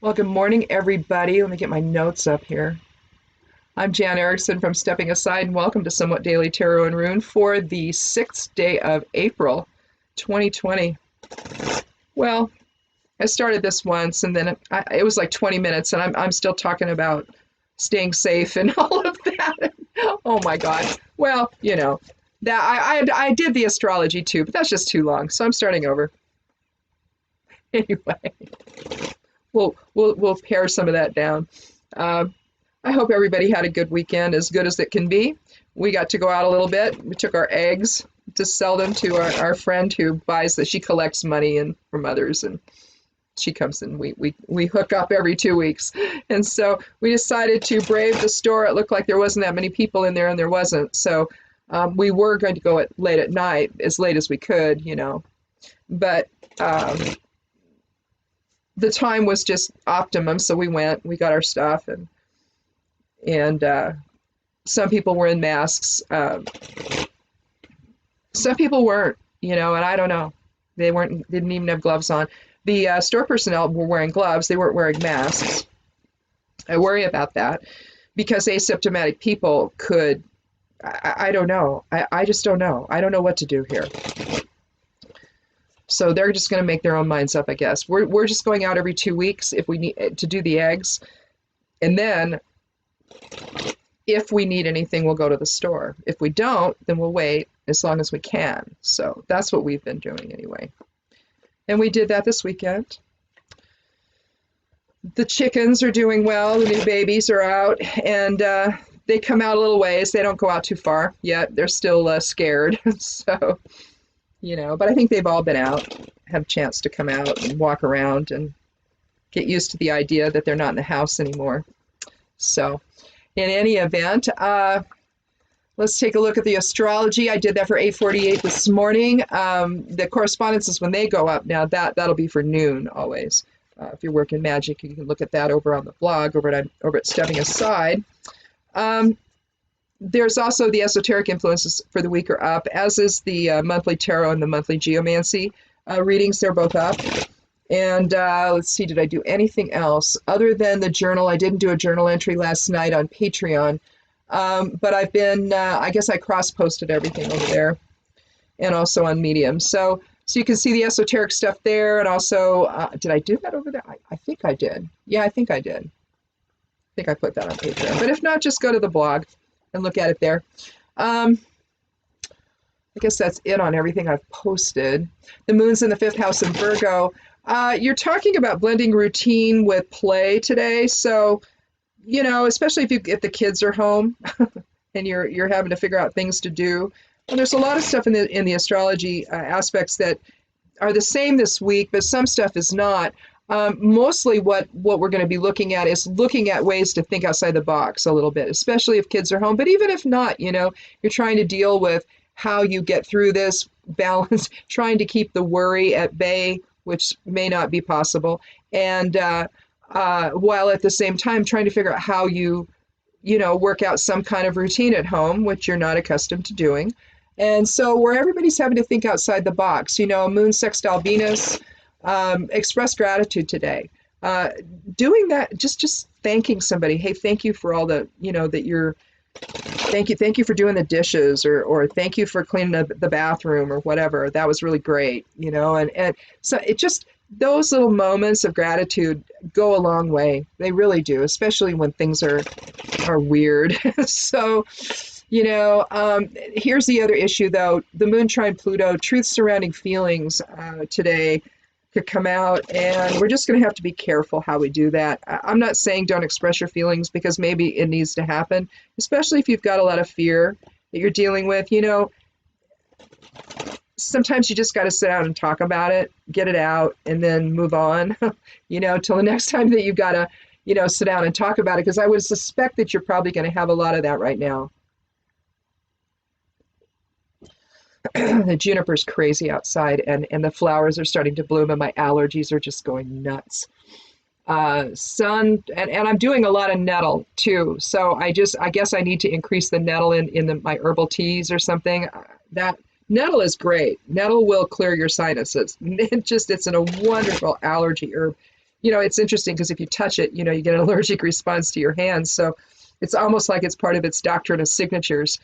Well, good morning, everybody. Let me get my notes up here. I'm Jan Erickson from Stepping Aside, and welcome to Somewhat Daily Tarot and Rune for the 6th day of April, 2020. Well, I started this once, and then it was like 20 minutes, and I'm still talking about staying safe and all of that. Oh my God. Well, that I did the astrology too, but that's just too long, so I'm starting over. Anyway. We'll pare some of that down. I hope everybody had a good weekend, as good as it can be. We got to go out a little bit. We took our eggs to sell them to our friend who buys that. She collects money from others, and she comes and we hook up every 2 weeks. And so we decided to brave the store. It looked like there wasn't that many people in there, and there wasn't. So we were going to go late at night, as late as we could, but the time was just optimum, so we got our stuff, and some people were in masks. Some people weren't, and I don't know. They didn't even have gloves on. The store personnel were wearing gloves. They weren't wearing masks. I worry about that because asymptomatic people could, I don't know. I just don't know. I don't know what to do here. So they're just going to make their own minds up, I guess. We're just going out every 2 weeks if we need to do the eggs. And then if we need anything, we'll go to the store. If we don't, then we'll wait as long as we can. So that's what we've been doing anyway. And we did that this weekend. The chickens are doing well. The new babies are out, and they come out a little ways. They don't go out too far yet. They're still scared. So... but I think they've all been out, have a chance to come out and walk around and get used to the idea that they're not in the house anymore. So in any event, let's take a look at the astrology. I did that for 8:48 this morning. The correspondences, when they go up now, that'll be for noon always. If you're working magic, you can look at that over on the blog, over at Stepping Aside. There's also the esoteric influences for the week are up, as is the monthly tarot and the monthly geomancy readings. They're both up. And let's see, did I do anything else other than the journal? I didn't do a journal entry last night on Patreon, but I've been, I guess I cross-posted everything over there and also on Medium. So you can see the esoteric stuff there. And also, did I do that over there? I think I did. Yeah, I think I did. I think I put that on Patreon. But if not, just go to the blog and look at it there. I guess that's it on everything I've posted. The moon's in the 5th house in Virgo. You're talking about blending routine with play today. So, especially if the kids are home and you're having to figure out things to do. And there's a lot of stuff in the astrology aspects that are the same this week, but some stuff is not. Mostly what we're going to be looking at is looking at ways to think outside the box a little bit, especially if kids are home. But even if not, you're trying to deal with how you get through this balance, trying to keep the worry at bay, which may not be possible. And while at the same time trying to figure out how you work out some kind of routine at home, which you're not accustomed to doing. And so where everybody's having to think outside the box, moon sextile Venus, express gratitude today. Doing that, just thanking somebody. Hey, thank you for all the, thank you for doing the dishes, or thank you for cleaning the bathroom, or whatever. That was really great, and so it just, those little moments of gratitude go a long way. They really do, especially when things are weird. So, here's the other issue though, the moon trine Pluto, truth surrounding feelings today could come out, and we're just going to have to be careful how we do that. I'm not saying don't express your feelings, because maybe it needs to happen, especially if you've got a lot of fear that you're dealing with. Sometimes you just got to sit down and talk about it, get it out, and then move on, till the next time that you've got to, sit down and talk about it, because I would suspect that you're probably going to have a lot of that right now. The juniper's crazy outside, and the flowers are starting to bloom, and my allergies are just going nuts. Sun, and I'm doing a lot of nettle too, so I guess I need to increase the nettle in my herbal teas or something. That nettle is great. Nettle will clear your sinuses. It's a wonderful allergy herb. it's interesting because if you touch it, you get an allergic response to your hands. So it's almost like it's part of its doctrine of signatures.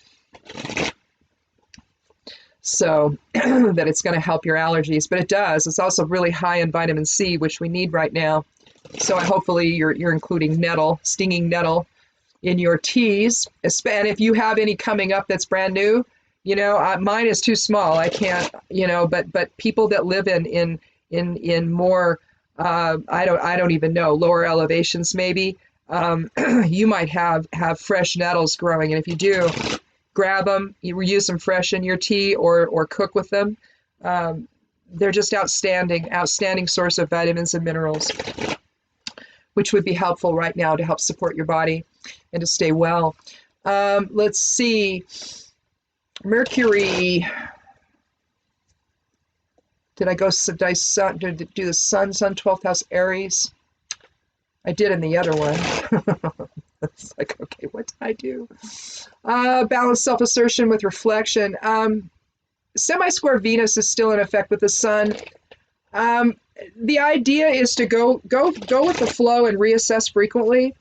So that it's going to help your allergies, but it does. It's also really high in vitamin C, which we need right now. So hopefully you're including nettle, stinging nettle in your teas. And if you have any coming up that's brand new, mine is too small. I can't, but people that live in more, I don't even know, lower elevations maybe, you might have fresh nettles growing. And if you do, grab them, you use them fresh in your tea or cook with them. They're just outstanding source of vitamins and minerals, which would be helpful right now to help support your body and to stay well. Let's see. Mercury. Did I do the sun 12th house Aries? I did in the other one. It's like, okay, what did I do? Balance self-assertion with reflection. Semi-square Venus is still in effect with the sun. The idea is to go with the flow and reassess frequently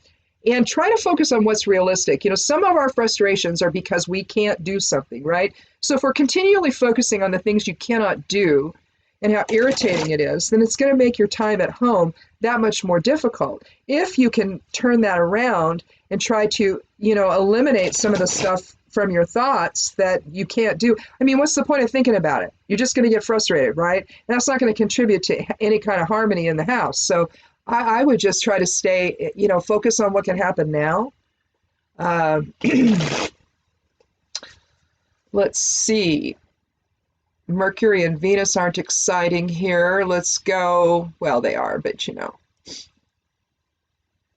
and try to focus on what's realistic. Some of our frustrations are because we can't do something, right? So if we're continually focusing on the things you cannot do and how irritating it is, then it's going to make your time at home that much more difficult. If you can turn that around and try to, eliminate some of the stuff from your thoughts that you can't do. I mean, what's the point of thinking about it? You're just going to get frustrated, right? And that's not going to contribute to any kind of harmony in the house. So I would just try to stay, focus on what can happen now. Let's see. Mercury and Venus aren't exciting here. Let's go. Well, they are, but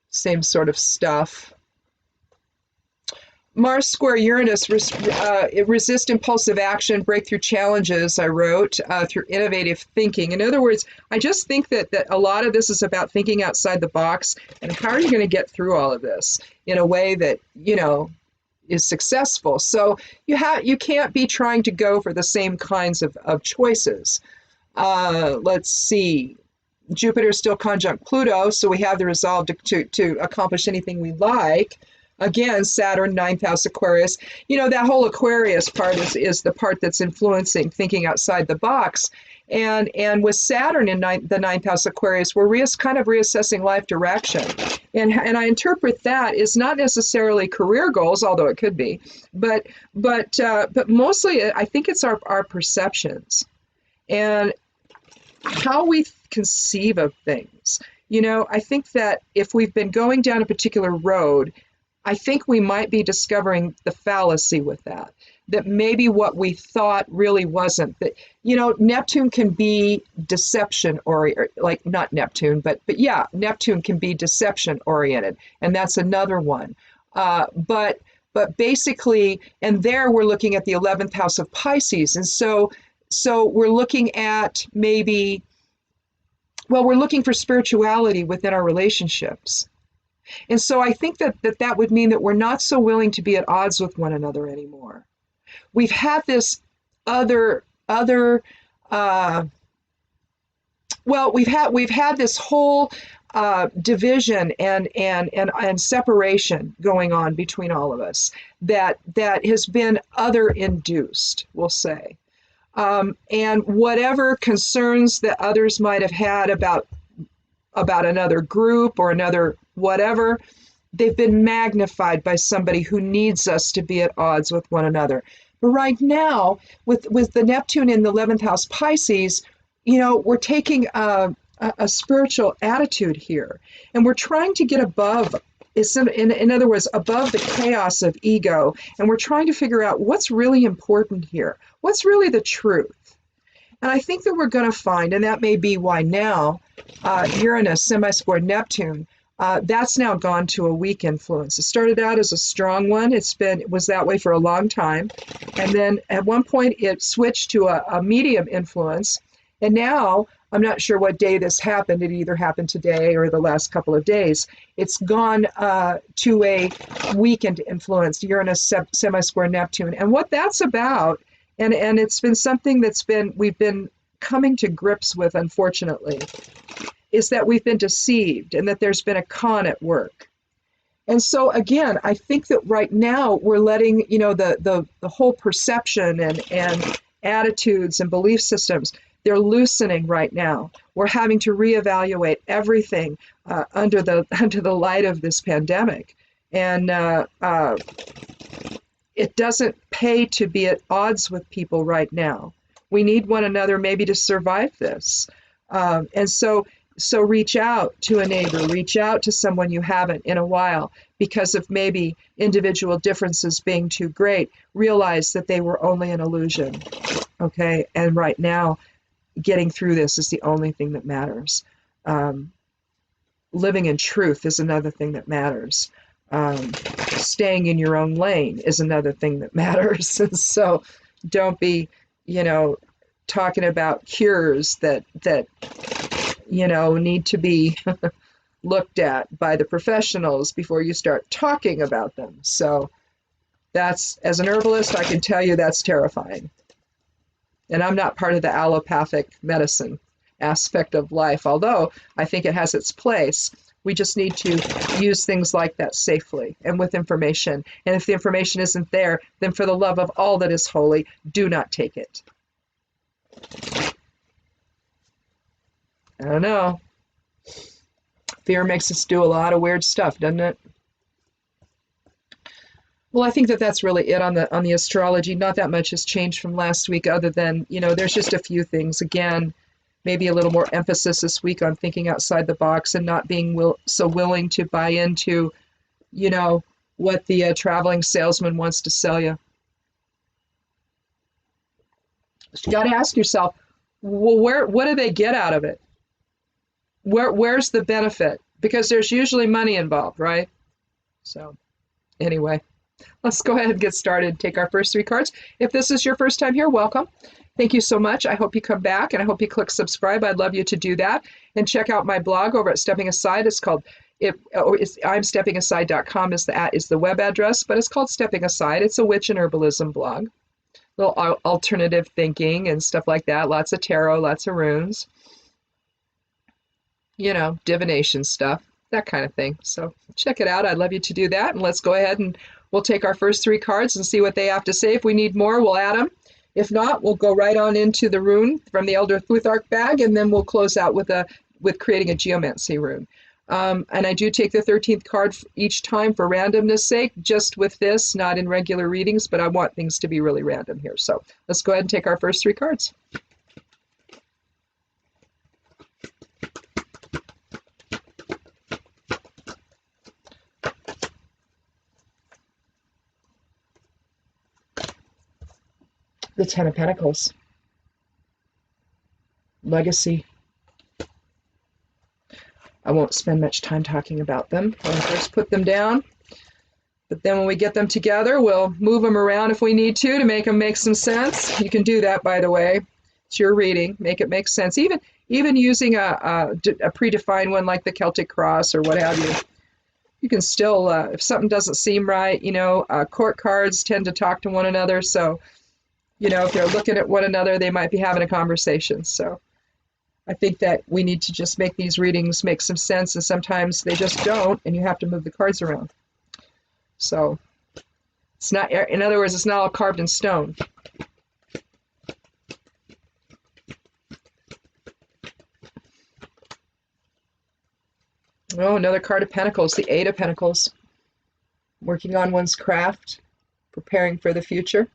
same sort of stuff. Mars square Uranus, resist impulsive action, break through challenges, I wrote, through innovative thinking. In other words, I just think that a lot of this is about thinking outside the box and how are you going to get through all of this in a way that, is successful. So you can't be trying to go for the same kinds of choices. Let's see. Jupiter still conjunct Pluto, so we have the resolve to accomplish anything we like. Again, Saturn, 9th house Aquarius. That whole Aquarius part is the part that's influencing thinking outside the box. And with Saturn in the 9th house Aquarius, we're kind of reassessing life direction. And I interpret that as not necessarily career goals, although it could be, but mostly I think it's our perceptions and how we conceive of things. I think that if we've been going down a particular road, I think we might be discovering the fallacy with that maybe what we thought really wasn't. That, Neptune can be deception oriented, like not Neptune, but yeah, Neptune can be deception oriented, and that's another one. But basically, and there we're looking at the 11th house of Pisces, and so we're looking at maybe, we're looking for spirituality within our relationships. And so I think that would mean that we're not so willing to be at odds with one another anymore. We've had this we've had this whole division and separation going on between all of us that has been other induced, we'll say. And whatever concerns that others might have had about another group or another whatever, they've been magnified by somebody who needs us to be at odds with one another. But right now, with the Neptune in the 11th house Pisces, we're taking a spiritual attitude here, and we're trying to get above, in other words, above the chaos of ego, and we're trying to figure out what's really important here, what's really the truth. And I think that we're going to find, and that may be why now Uranus semi-square Neptune, that's now gone to a weak influence. It started out as a strong one. It was that way for a long time. And then at one point it switched to a medium influence. And now, I'm not sure what day this happened. It either happened today or the last couple of days. It's gone to a weakened influence, Uranus semi-square Neptune. And what that's about, and it's been something we've been coming to grips with, unfortunately, is that we've been deceived and that there's been a con at work. And so again, I think that right now we're letting, you know, the whole perception and attitudes and belief systems, they're loosening right now. We're having to reevaluate everything under the light of this pandemic. And it doesn't pay to be at odds with people right now. We need one another maybe to survive this. And so reach out to a neighbor, reach out to someone you haven't in a while because of maybe individual differences being too great. Realize that they were only an illusion, okay? And right now, getting through this is the only thing that matters. Living in truth is another thing that matters. Staying in your own lane is another thing that matters. And so don't be, you know, talking about cures that you know, need to be looked at by the professionals before you start talking about them. So that's, as an herbalist, I can tell you that's terrifying. And I'm not part of the allopathic medicine aspect of life, although I think it has its place. We just need to use things like that safely and with information. And if the information isn't there, then for the love of all that is holy, do not take it. I don't know. Fear makes us do a lot of weird stuff, doesn't it? Well, I think that that's really it on the astrology. Not that much has changed from last week other than, you know, there's just a few things. Again, maybe a little more emphasis this week on thinking outside the box and not being so willing to buy into, you know, what the traveling salesman wants to sell you. You got to ask yourself, well, what do they get out of it? Where's the benefit? Because there's usually money involved, right? So anyway, let's go ahead and get started. Take our first 3 cards. If this is your first time here, welcome. Thank you so much. I hope you come back and I hope you click subscribe. I'd love you to do that. And check out my blog over at Stepping Aside. It's called imsteppingaside.com is the web address, but it's called Stepping Aside. It's a witch and herbalism blog. Little alternative thinking and stuff like that. Lots of tarot, lots of runes. You know, divination stuff, that kind of thing. So check it out. I'd love you to do that. And let's go ahead and we'll take our first 3 cards and see what they have to say. If we need more, we'll add them. If not, we'll go right on into the rune from the Elder Futhark bag, and then we'll close out with creating a geomancy rune. And I do take the 13th card each time for randomness sake, just with this, not in regular readings, but I want things to be really random here. So let's go ahead and take our first 3 cards. The 10 of Pentacles. Legacy. I won't spend much time talking about them. I'll first put them down. But then when we get them together, we'll move them around if we need to make them make some sense. You can do that, by the way. It's your reading. Make it make sense. Even using a predefined one like the Celtic Cross or what have you. You can still, if something doesn't seem right, you know, court cards tend to talk to one another. So, you know, if they're looking at one another, they might be having a conversation. So I think that we need to just make these readings make some sense, and sometimes they just don't, and you have to move the cards around. So it's not, in other words, it's not all carved in stone. Oh, another card of Pentacles, the 8 of Pentacles. Working on one's craft, preparing for the future.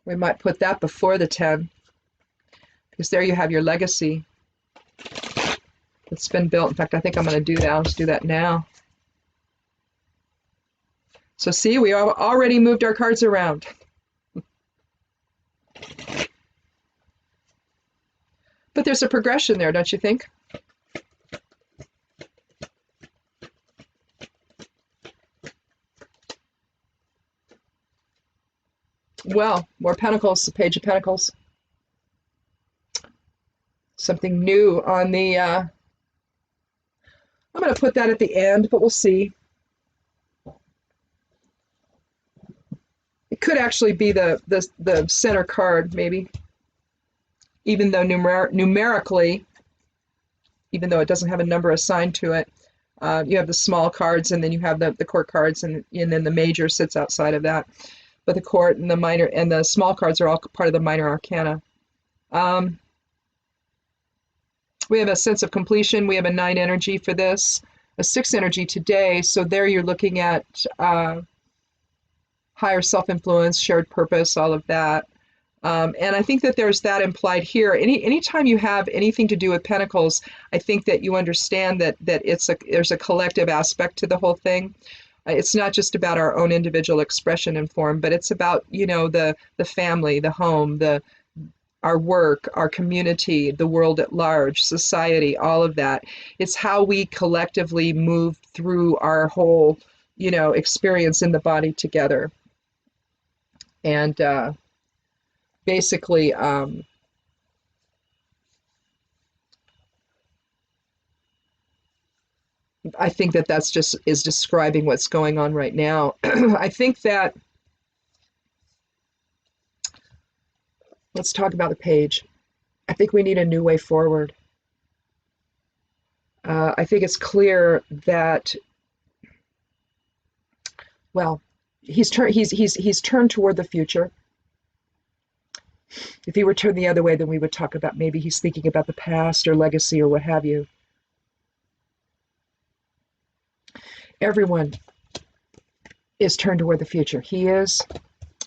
We might put that before the 10, because there you have your legacy that's been built. In fact, I think I'm going to do that. Let's do that now. So see, we have already moved our cards around. But there's a progression there, don't you think? Well, more Pentacles, the Page of Pentacles. Something new on the, I'm going to put that at the end, but we'll see. It could actually be the center card, maybe. even though numerically, even though it doesn't have a number assigned to it, you have the small cards, and then you have the court cards, and then the major sits outside of that. But the court and the minor and the small cards are all part of the minor arcana. We have a sense of completion. We have a 9 energy for this, a 6 energy today. So there you're looking at higher self-influence, shared purpose, all of that. And I think that there's that implied here. Anytime you have anything to do with Pentacles, I think that you understand that there's a collective aspect to the whole thing. It's not just about our own individual expression and form, but it's about, the family, the home, our work, our community, the world at large, society, all of that. It's how we collectively move through our whole, experience in the body together. And basically, I think that that's just is describing what's going on right now. I think that, let's talk about the page. I think we need a new way forward. I think it's clear that, well, he's turned toward the future. If he were turned the other way, then we would talk about maybe he's thinking about the past or legacy or what have you. Everyone is turned toward the future. He is.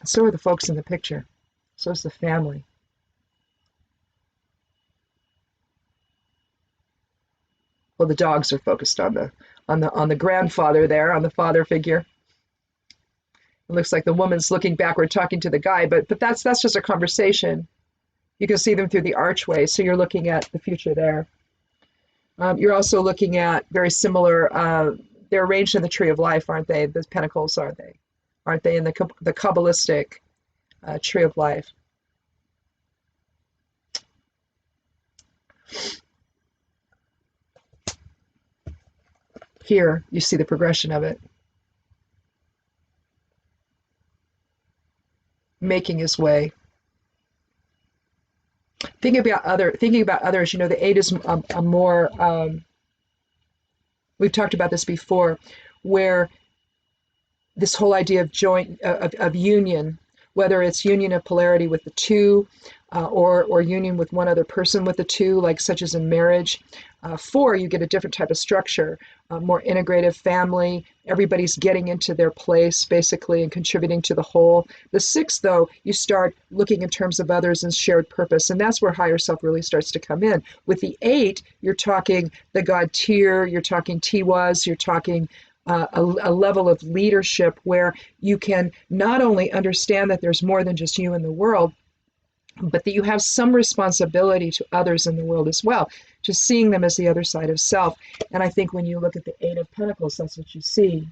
So are the folks in the picture. So is the family. Well, the dogs are focused on the grandfather there, on the father figure. It looks like the woman's looking backward, talking to the guy, but that's just a conversation. You can see them through the archway, so you're looking at the future there. You're also looking at very similar. They're arranged in the tree of life, aren't they? The pentacles, aren't they? Aren't they in the Kabbalistic tree of life? Here, you see the progression of it. Making his way. Thinking about others, the 8 is a more, we've talked about this before, where this whole idea of of union, whether it's union of polarity with the 2, or union with one other person with the 2, like such as in marriage. 4, you get a different type of structure, more integrative family. Everybody's getting into their place, basically, and contributing to the whole. The 6, though, you start looking in terms of others and shared purpose, and that's where higher self really starts to come in. With the 8, you're talking the god Tyr, you're talking Tiwaz, you're talking a level of leadership where you can not only understand that there's more than just you in the world, but that you have some responsibility to others in the world as well, just seeing them as the other side of self. And I think when you look at the 8 of Pentacles, that's what you see.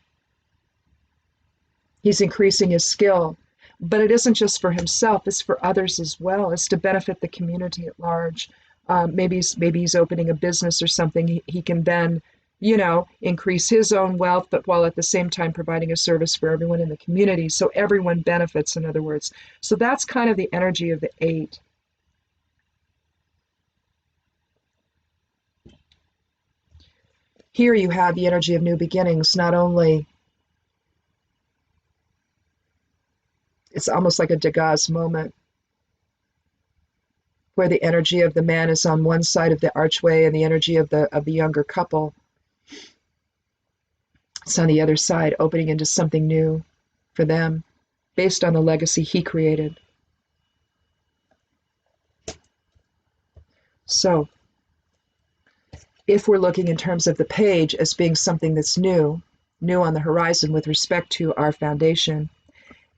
He's increasing his skill, but it isn't just for himself, it's for others as well. It's to benefit the community at large. Maybe he's opening a business or something. He can then, increase his own wealth, but while at the same time providing a service for everyone in the community. So everyone benefits, in other words. So that's kind of the energy of the 8. Here you have the energy of new beginnings. Not only, it's almost like a Degas moment, where the energy of the man is on one side of the archway and the energy of the younger couple, it's on the other side, opening into something new for them based on the legacy he created. So if we're looking in terms of the page as being something that's new on the horizon with respect to our foundation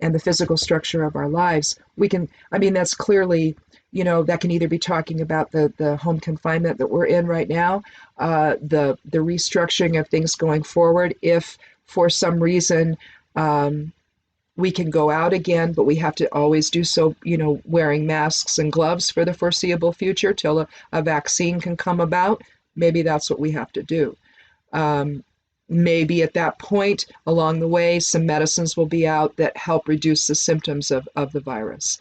and the physical structure of our lives, that's clearly, that can either be talking about the home confinement that we're in right now, the restructuring of things going forward. If for some reason we can go out again, but we have to always do so, wearing masks and gloves for the foreseeable future till a vaccine can come about, maybe that's what we have to do. Maybe at that point along the way, some medicines will be out that help reduce the symptoms of the virus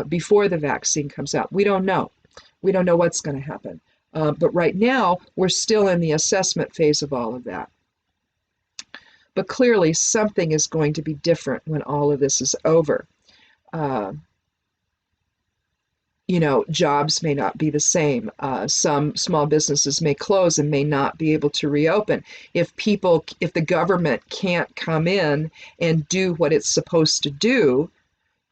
before the vaccine comes out. We don't know. We don't know what's going to happen. But right now, we're still in the assessment phase of all of that. But clearly, something is going to be different when all of this is over. Jobs may not be the same. Some small businesses may close and may not be able to reopen. If the government can't come in and do what it's supposed to do,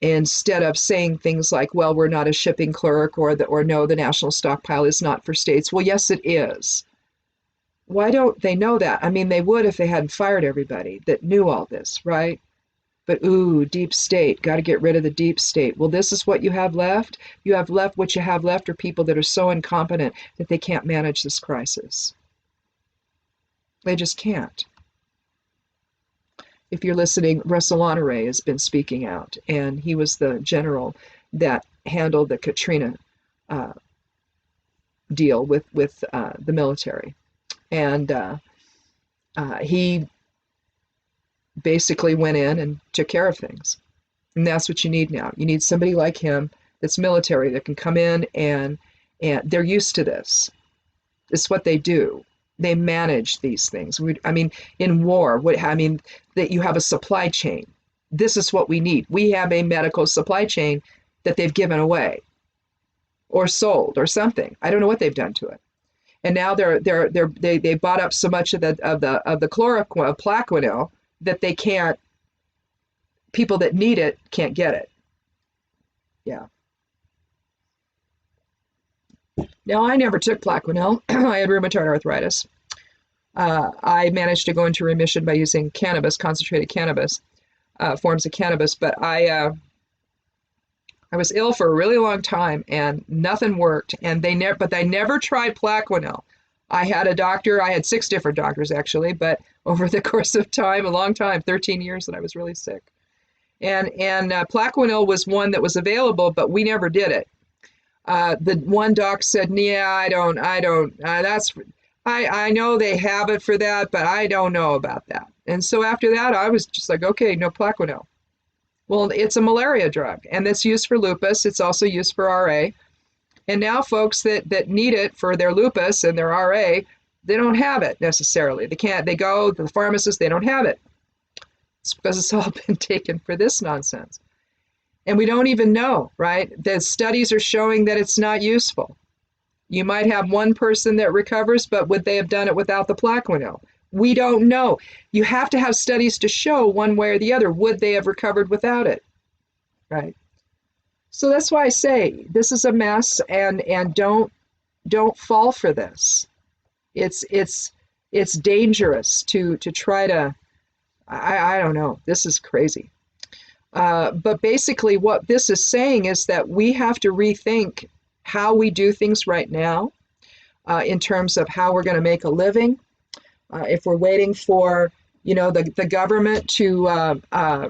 instead of saying things like, well, we're not a shipping clerk, or no, the national stockpile is not for states. Well, yes, it is. Why don't they know that? I mean, they would if they hadn't fired everybody that knew all this, right? But deep state, got to get rid of the deep state. Well, this is what you have left. What you have left are people that are so incompetent that they can't manage this crisis. They just can't. If you're listening, Russell Honore has been speaking out, and he was the general that handled the Katrina deal with the military. And he basically went in and took care of things. And that's what you need now. You need somebody like him that's military that can come in and they're used to this. It's what they do. They manage these things. In war, that you have a supply chain. This is what we need. We have a medical supply chain that they've given away or sold or something. I don't know what they've done to it. And now they bought up so much of the Plaquenil that they can't. People that need it can't get it. Yeah. Now, I never took Plaquenil. I had rheumatoid arthritis. I managed to go into remission by using cannabis, concentrated cannabis, forms of cannabis. But I was ill for a really long time, and nothing worked. And they never tried Plaquenil. I had a doctor. I had 6 different doctors actually, but over the course of time, a long time, 13 years, that I was really sick. And Plaquenil was one that was available, but we never did it. The one doc said, "Yeah, I don't. I know they have it for that, but I don't know about that." And so after that, I was just like, okay, no Plaquenil. Well, it's a malaria drug, and it's used for lupus. It's also used for RA. And now folks that need it for their lupus and their RA, they don't have it necessarily. They go to the pharmacist, they don't have it. It's because it's all been taken for this nonsense. And we don't even know, right? The studies are showing that it's not useful. You might have one person that recovers, but would they have done it without the Plaquenil? We don't know. You have to have studies to show one way or the other. Would they have recovered without it? Right? So that's why I say this is a mess, and don't fall for this. It's dangerous to try to. I don't know. This is crazy. But basically, what this is saying is that we have to rethink how we do things right now, in terms of how we're going to make a living. If we're waiting for the government to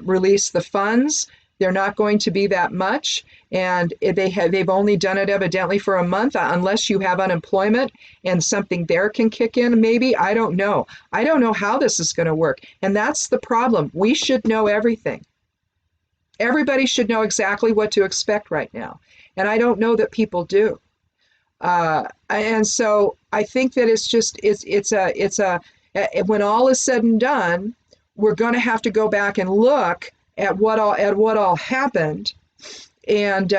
release the funds, they're not going to be that much, and they've only done it evidently for a month, unless you have unemployment and something there can kick in. Maybe, I don't know. I don't know how this is going to work, and that's the problem. We should know everything. Everybody should know exactly what to expect right now, and I don't know that people do. And so I think that when all is said and done, we're going to have to go back and look at what all happened, and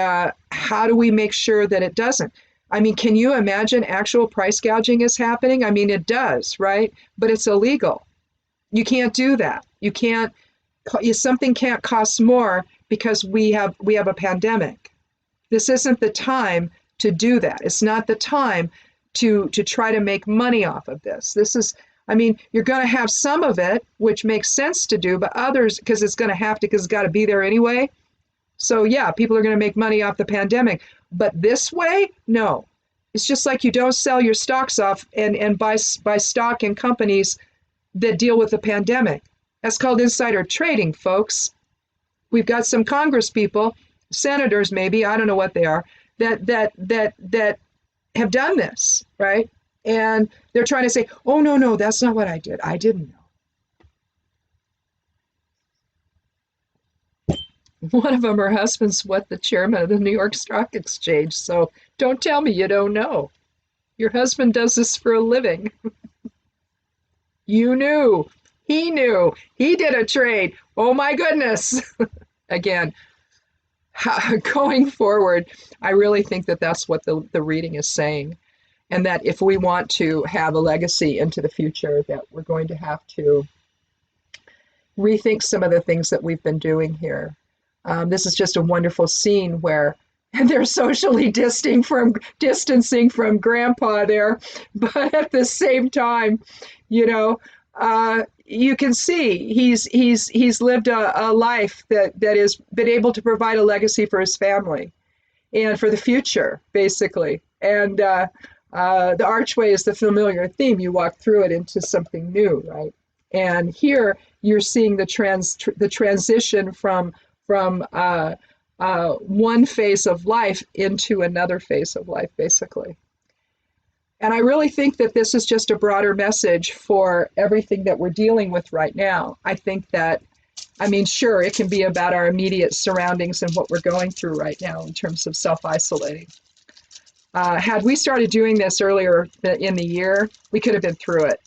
how do we make sure that it doesn't? I mean, can you imagine actual price gouging is happening? I mean, it does, right? But it's illegal. You can't do that. You can't. Something can't cost more because we have a pandemic. This isn't the time to do that. It's not the time to try to make money off of this. This is. I mean, you're going to have some of it, which makes sense to do, but others, because it's got to be there anyway. So yeah, people are going to make money off the pandemic, but this way, no. It's just like you don't sell your stocks off and buy stock in companies that deal with the pandemic. That's called insider trading, folks. We've got some Congress people, senators maybe, I don't know what they are, that have done this, right? And they're trying to say, oh, no, that's not what I did. I didn't know. One of them, her husband's the chairman of the New York Stock Exchange. So Don't tell me you don't know. Your husband does this for a living. You knew. He knew. He did a trade. Oh my goodness. Again, going forward, I really think that that's what the reading is saying. And that if we want to have a legacy into the future, that we're going to have to rethink some of the things that we've been doing here. This is just a wonderful scene where they're socially distancing from Grandpa there, but at the same time, you know, you can see he's lived a life that has been able to provide a legacy for his family and for the future, basically. And the archway is the familiar theme. You walk through it into something new, right? And here you're seeing the transition from one phase of life into another phase of life, basically. And I really think that this is just a broader message for everything that we're dealing with right now. I think that, I mean, sure, it can be about our immediate surroundings and what we're going through right now in terms of self-isolating. Had we started doing this earlier in the year, we could have been through it.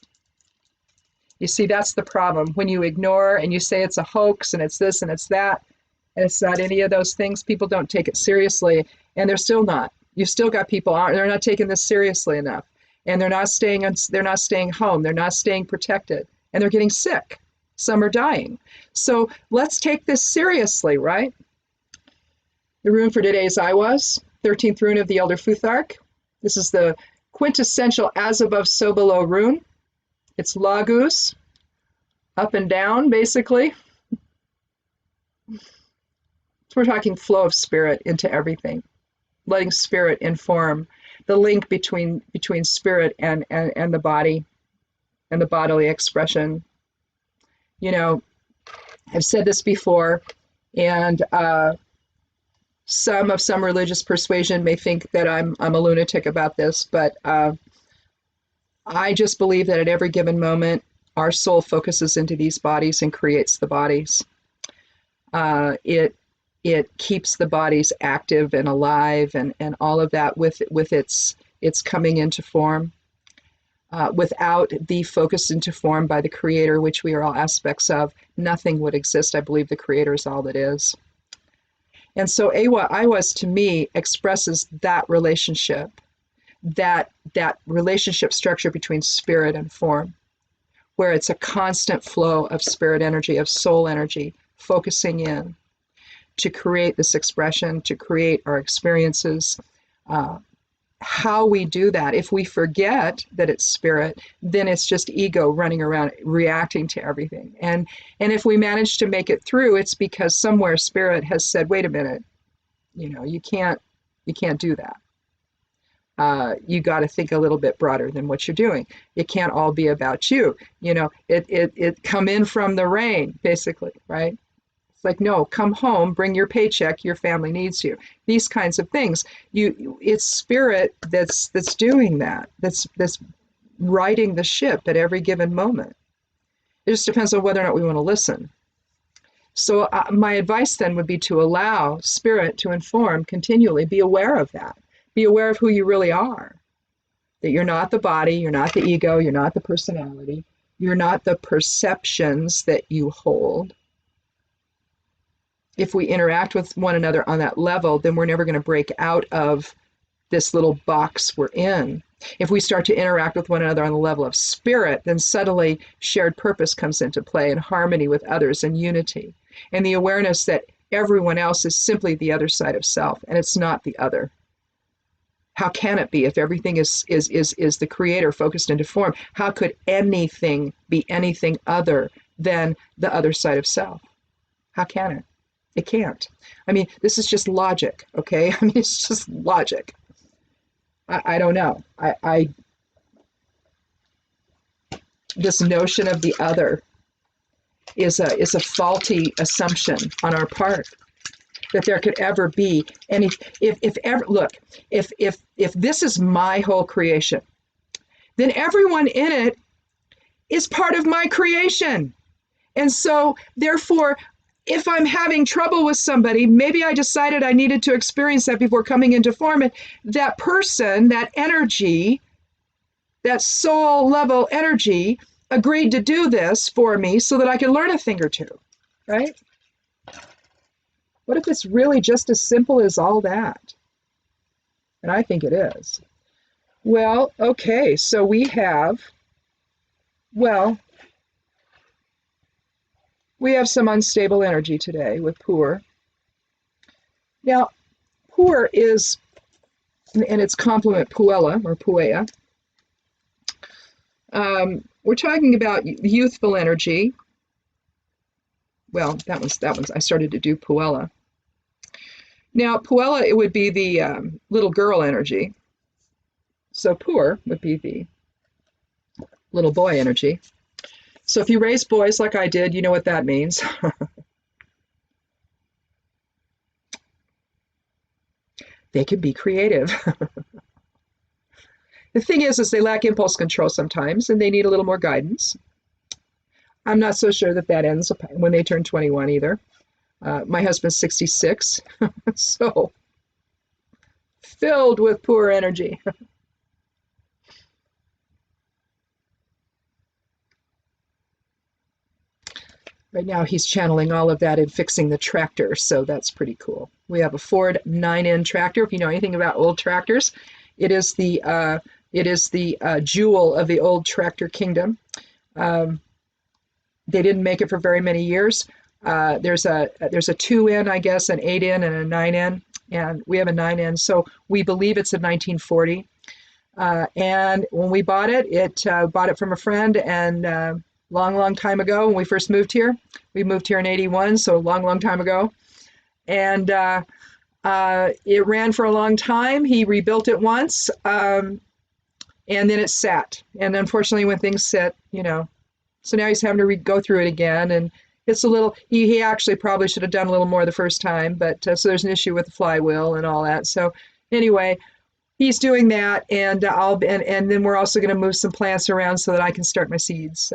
You see, that's the problem. When you ignore and you say it's a hoax and it's this and it's that, and it's not any of those things, people don't take it seriously, and they're still not. You've still got people they're not taking this seriously enough, and they're not staying home, they're not staying protected, and they're getting sick. Some are dying. So let's take this seriously, right? The rune for today is I was, 13th rune of the Elder Futhark. This is the quintessential as above, so below rune. It's Lagus, up and down, basically. So we're talking flow of spirit into everything, letting spirit inform the link between spirit and the body and the bodily expression. You know, I've said this before, and some religious persuasion may think that I'm a lunatic about this, but I just believe that at every given moment, our soul focuses into these bodies and creates the bodies. It keeps the bodies active and alive, and all of that with its coming into form. Without the focus into form by the Creator, which we are all aspects of, nothing would exist. I believe the Creator is all that is. And so I was, to me, expresses that relationship, that relationship structure between spirit and form, where it's a constant flow of spirit energy, of soul energy, focusing in to create this expression, to create our experiences. How we do that, if we forget that it's spirit, then it's just ego running around reacting to everything. And if we manage to make it through, it's because somewhere spirit has said, wait a minute, you know, you can't do that. You got to think a little bit broader than what you're doing. It can't all be about you. You know, it come in from the rain, basically, right? It's like, no, come home, bring your paycheck, your family needs you. These kinds of things. It's spirit that's doing that. That's riding the ship at every given moment. It just depends on whether or not we want to listen. So my advice then would be to allow spirit to inform continually. Be aware of that. Be aware of who you really are. That you're not the body, you're not the ego, you're not the personality, you're not the perceptions that you hold. If we interact with one another on that level, then we're never going to break out of this little box we're in. If we start to interact with one another on the level of spirit, then suddenly shared purpose comes into play and harmony with others and unity. And the awareness that everyone else is simply the other side of self, and it's not the other. How can it be if everything is the Creator focused into form? How could anything be anything other than the other side of self? How can it? It can't. I mean, this is just logic, okay? I mean, it's just logic. I don't know. This notion of the other is a faulty assumption on our part, that there could ever be any. If this is my whole creation, then everyone in it is part of my creation, and so therefore, if I'm having trouble with somebody, maybe I decided I needed to experience that before coming into form. And that person, that energy, that soul level energy agreed to do this for me so that I could learn a thing or two, right? What if it's really just as simple as all that? And I think it is. Well, okay, so we have, well, we have some unstable energy today with Pure. Now, Pure is, and its complement Puella or Puea. We're talking about youthful energy. Well, that one's. I started to do Puella. Now, Puella, it would be the little girl energy. So Pure would be the little boy energy. So if you raise boys like I did, you know what that means. They can be creative. The thing is they lack impulse control sometimes, and they need a little more guidance. I'm not so sure that ends when they turn 21 either. My husband's 66, so filled with Pure energy. Right now he's channeling all of that and fixing the tractor, so that's pretty cool. We have a Ford 9N tractor. If you know anything about old tractors, it is the jewel of the old tractor kingdom. They didn't make it for very many years. There's a 2N, I guess, an 8N, and a 9N, and we have a 9N. So we believe it's a 1940. And when we bought it, bought it from a friend, and long time ago when we first moved here. We moved here in 81, so a long time ago. And it ran for a long time. He rebuilt it once, and then it sat. And unfortunately, when things sit, so now he's having to go through it again. And it's a little, he actually probably should have done a little more the first time, but so there's an issue with the flywheel and all that. So anyway, he's doing that, and and then we're also going to move some plants around so that I can start my seeds.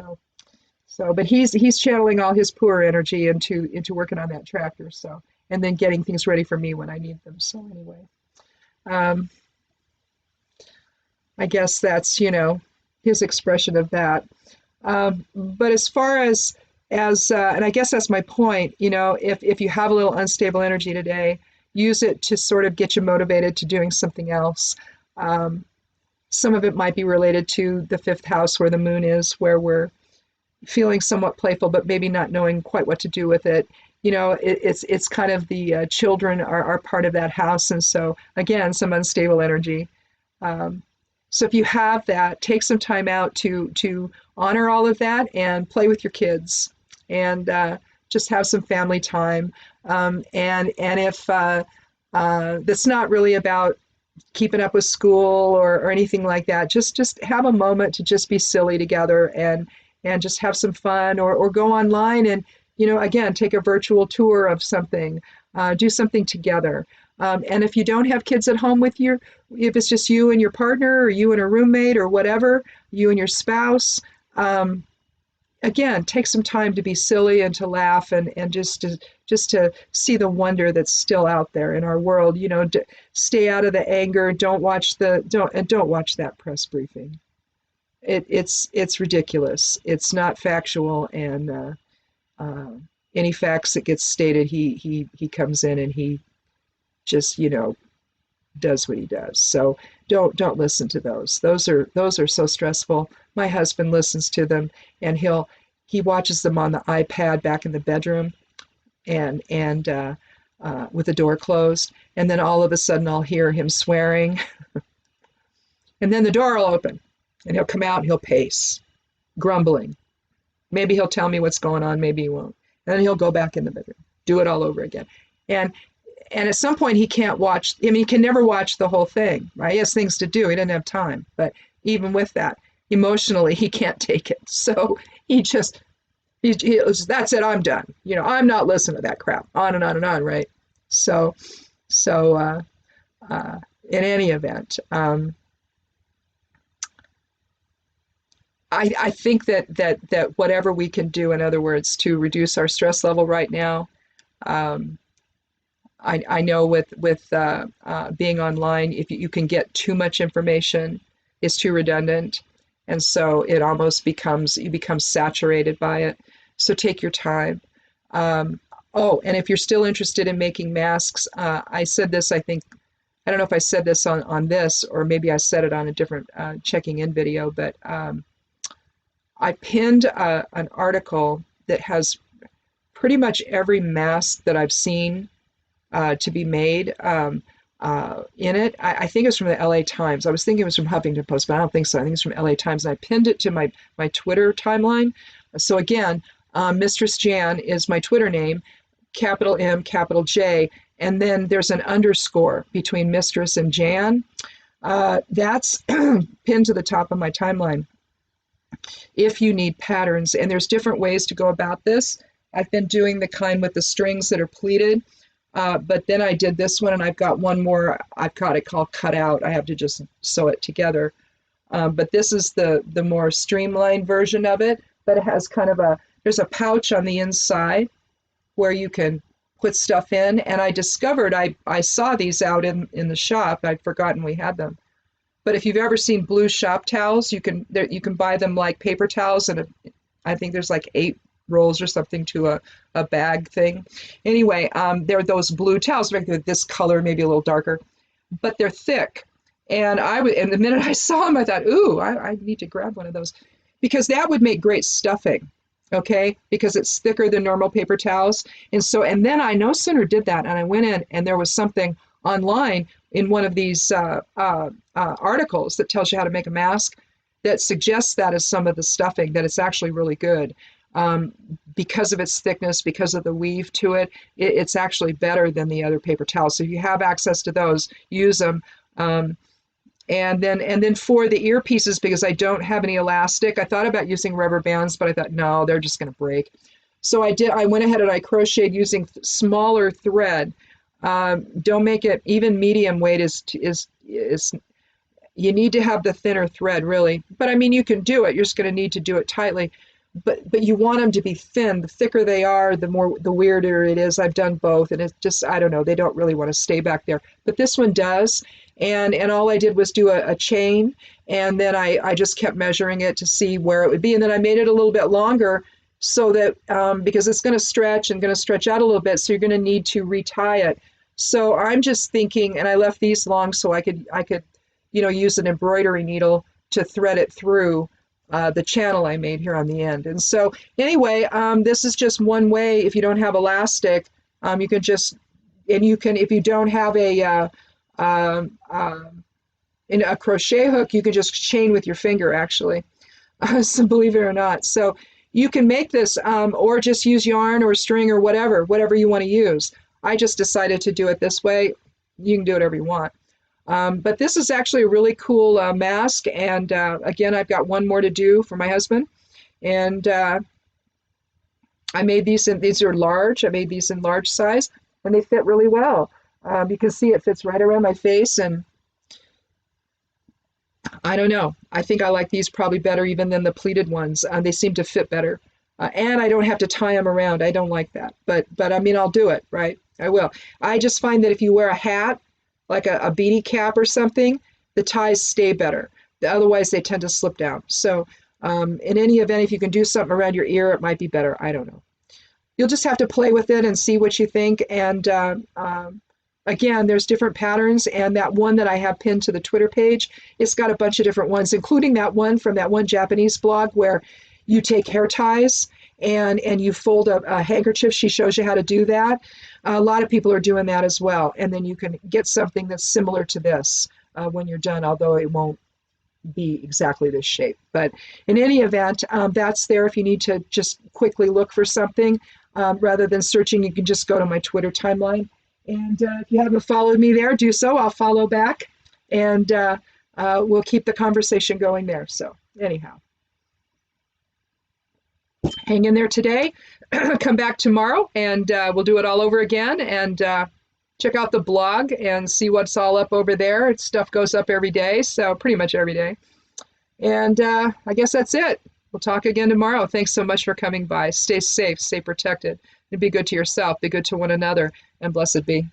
But he's channeling all his Pure energy into working on that tractor. So, and then getting things ready for me when I need them. So anyway, I guess that's his expression of that. But as far as and I guess that's my point. If you have a little unstable energy today, use it to sort of get you motivated to doing something else. Some of it might be related to the fifth house where the moon is, where we're feeling somewhat playful, but maybe not knowing quite what to do with it. It's kind of the children are part of that house. And so again, some unstable energy. So if you have that, take some time out to honor all of that and play with your kids and just have some family time. And if that's not really about keeping up with school or anything like that, just have a moment to just be silly together and just have some fun, or go online and, again, take a virtual tour of something, do something together. And if you don't have kids at home with you, if it's just you and your partner, or you and a roommate, or whatever, you and your spouse, again, take some time to be silly and to laugh and just to see the wonder that's still out there in our world. Stay out of the anger. Don't watch that press briefing. It's ridiculous. It's not factual, and any facts that gets stated, he comes in and he just does what he does. So don't listen to those. Those are so stressful. My husband listens to them, and he watches them on the iPad back in the bedroom, and with the door closed, and then all of a sudden I'll hear him swearing, and then the door will open. And he'll come out and he'll pace, grumbling. Maybe he'll tell me what's going on, maybe he won't. And then he'll go back in the bedroom, do it all over again. And at some point he can't watch, he can never watch the whole thing, right? He has things to do, he doesn't have time. But even with that, emotionally, he can't take it. So that's it, I'm done. I'm not listening to that crap, on and on and on, right? So in any event, I think that whatever we can do, in other words, to reduce our stress level right now, I know with being online, if you can get too much information, it's too redundant, and so it almost becomes you become saturated by it. So take your time. Oh, and if you're still interested in making masks, I said this, I think, I don't know if I said this on this, or maybe I said it on a different checking in video, but I pinned an article that has pretty much every mask that I've seen to be made in it. I think it's from the LA Times. I was thinking it was from Huffington Post, but I don't think so. I think it's from LA Times, and I pinned it to my Twitter timeline. So again, Mistress Jan is my Twitter name, capital M, capital J, and then there's an underscore between Mistress and Jan. That's pinned to the top of my timeline. If you need patterns, and there's different ways to go about this. I've been doing the kind with the strings that are pleated, but then I did this one, and I've got one more. I've got it called cut out. I have to just sew it together. But this is the more streamlined version of it, but it has kind of there's a pouch on the inside where you can put stuff in, and I discovered I saw these out in the shop. I'd forgotten we had them. But if you've ever seen blue shop towels, you can buy them like paper towels, and I think there's like 8 rolls or something to a bag thing. Anyway, they're those blue towels, they're this color, maybe a little darker, but they're thick. And the minute I saw them, I thought, ooh, I need to grab one of those, because that would make great stuffing. Okay, because it's thicker than normal paper towels. And then I no sooner did that, and I went in, and there was something online in one of these articles that tells you how to make a mask that suggests that as some of the stuffing, that it's actually really good. Because of its thickness, because of the weave to it, it's actually better than the other paper towels. So if you have access to those, use them. And then for the earpieces, because I don't have any elastic, I thought about using rubber bands, but I thought, no, they're just going to break. So I went ahead and I crocheted using smaller thread. Don't make it even medium weight is you need to have the thinner thread, really. But I mean, you can do it. You're just going to need to do it tightly. But you want them to be thin. The thicker they are, the weirder it is. I've done both, and it's just, I don't know, they don't really want to stay back there. But this one does, and all I did was do a chain, and then I just kept measuring it to see where it would be, and then I made it a little bit longer so that, because it's going to stretch and going to stretch out a little bit, so you're going to need to retie it. So I'm just thinking, and I left these long so I could use an embroidery needle to thread it through the channel I made here on the end. And so anyway, this is just one way. If you don't have elastic, you can just, and you can, if you don't have a crochet hook, you can just chain with your finger, actually. So believe it or not. So you can make this, or just use yarn or string or whatever you want to use. I just decided to do it this way. You can do whatever you want. But this is actually a really cool mask, and again, I've got one more to do for my husband, and I made these are large. I made these in large size, and they fit really well. You can see it fits right around my face, and I don't know. I think I like these probably better even than the pleated ones. They seem to fit better, and I don't have to tie them around. I don't like that, but I mean, I'll do it, right? I will. I just find that if you wear a hat, like a beanie cap or something, the ties stay better. Otherwise, they tend to slip down. So in any event, if you can do something around your ear, it might be better. I don't know. You'll just have to play with it and see what you think. And again, there's different patterns. And that one that I have pinned to the Twitter page, it's got a bunch of different ones, including that one from that one Japanese blog where you take hair ties and you fold a handkerchief. She shows you how to do that. A lot of people are doing that as well. And then you can get something that's similar to this when you're done, although it won't be exactly this shape. But in any event, that's there if you need to just quickly look for something. Rather than searching, you can just go to my Twitter timeline. And if you haven't followed me there, do so. I'll follow back. And we'll keep the conversation going there. So anyhow. Hang in there today, come back tomorrow, and we'll do it all over again, and check out the blog and see what's all up over there. Stuff goes up every day, so pretty much every day. And I guess that's it. We'll talk again tomorrow. Thanks so much for coming by. Stay safe, stay protected. and be good to yourself, be good to one another, and blessed be.